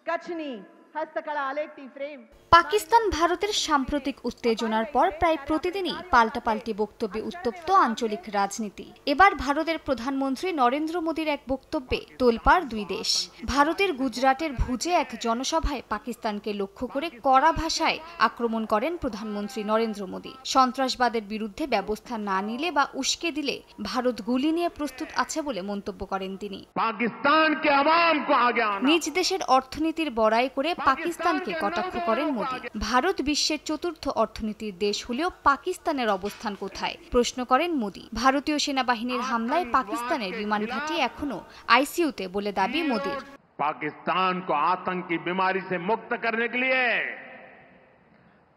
कच्छनी हस्तकला आलेखती फ्रेम। পাকিস্তান ভারতের সাম্প্রতিক উত্তেজনার পর প্রায় প্রতিদিনই পাল্টাপাল্টি বক্তব্যে উত্তপ্ত আঞ্চলিক রাজনীতি। এবার ভারতের প্রধানমন্ত্রী নরেন্দ্র মোদীর এক বক্তব্যে তোলপাড় দুই দেশ। ভারতের গুজরাটের ভুজে এক জনসভায় পাকিস্তানকে লক্ষ্য করে কড়া ভাষায় আক্রমণ করেন প্রধানমন্ত্রী নরেন্দ্র মোদী। সন্ত্রাসবাদের বিরুদ্ধে ব্যবস্থা না নিলে বা উস্কে দিলে ভারত গুলি নিয়ে প্রস্তুত আছে বলে মন্তব্য করেন তিনি। নিজ দেশের অর্থনীতির বড়াই করে পাকিস্তানকে কটাক্ষ করেন মোদী। ভারত বিশ্বের চতুর্থ অর্থনীতির দেশ হলেও পাকিস্তানের অবস্থান কোথায় প্রশ্ন করেন মোদী। ভারতীয় সেনাবাহিনীর হামলায় পাকিস্তানের বিমান ঘাঁটি এখনো আইসিইউতে বলে দাবি মোদীর। पाकिस्तान को आतंक की बीमारी से मुक्त करने के लिए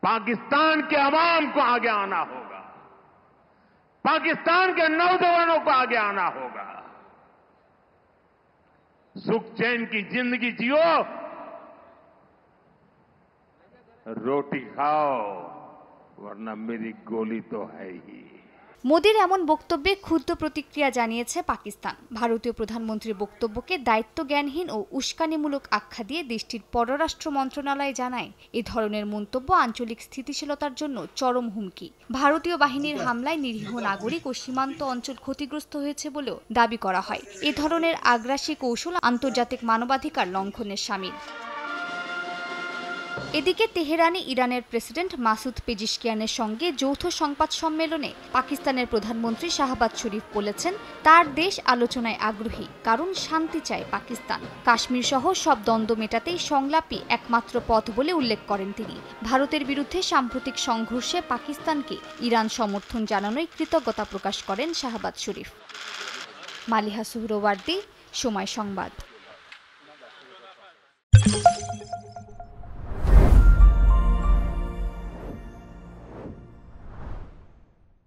पाकिस्तान के अवाम को आगे आना होगा, पाकिस्तान के नौजवानों को आगे आना होगा। सुख चैन की जिंदगी जियो, रोटी खाओ, वरना मेरी गोली तो है ही। মোদীর এমন বক্তব্যে ক্ষুব্ধ প্রতিক্রিয়া জানিয়েছে পাকিস্তান। ভারতীয় প্রধানমন্ত্রীর বক্তব্যকে দায়িত্বজ্ঞানহীন ও উস্কানিমূলক আখ্যা দিয়ে দেশটির পররাষ্ট্র মন্ত্রণালয় জানায়, এ ধরনের মন্তব্য আঞ্চলিক স্থিতিশীলতার জন্য চরম হুমকি। ভারতীয় বাহিনীর হামলায় নিরীহ নাগরিক ও সীমান্ত অঞ্চল ক্ষতিগ্রস্ত হয়েছে বলেও দাবি করা হয়। এ ধরনের আগ্রাসী কৌশল আন্তর্জাতিক মানবাধিকার লঙ্ঘনের শামিল। এদিকে তেহরানে ইরানের প্রেসিডেন্ট মাসুদ পেজিশকিয়ানের সঙ্গে যৌথ সংবাদ সম্মেলনে পাকিস্তানের প্রধানমন্ত্রী শাহবাজ শরীফ বলেছেন, তার দেশ আলোচনায় আগ্রহী, কারণ শান্তি চায় পাকিস্তান। কাশ্মীর সহ সব দ্বন্দ্ব মেটাতেই সংলাপই একমাত্র পথ বলে উল্লেখ করেন তিনি। ভারতের বিরুদ্ধে সাম্প্রতিক সংঘর্ষে পাকিস্তানকে ইরান সমর্থন জানানোয় কৃতজ্ঞতা প্রকাশ করেন শাহবাজ শরীফ। মালিহা সুহরওয়ার্দী, সময় সংবাদ।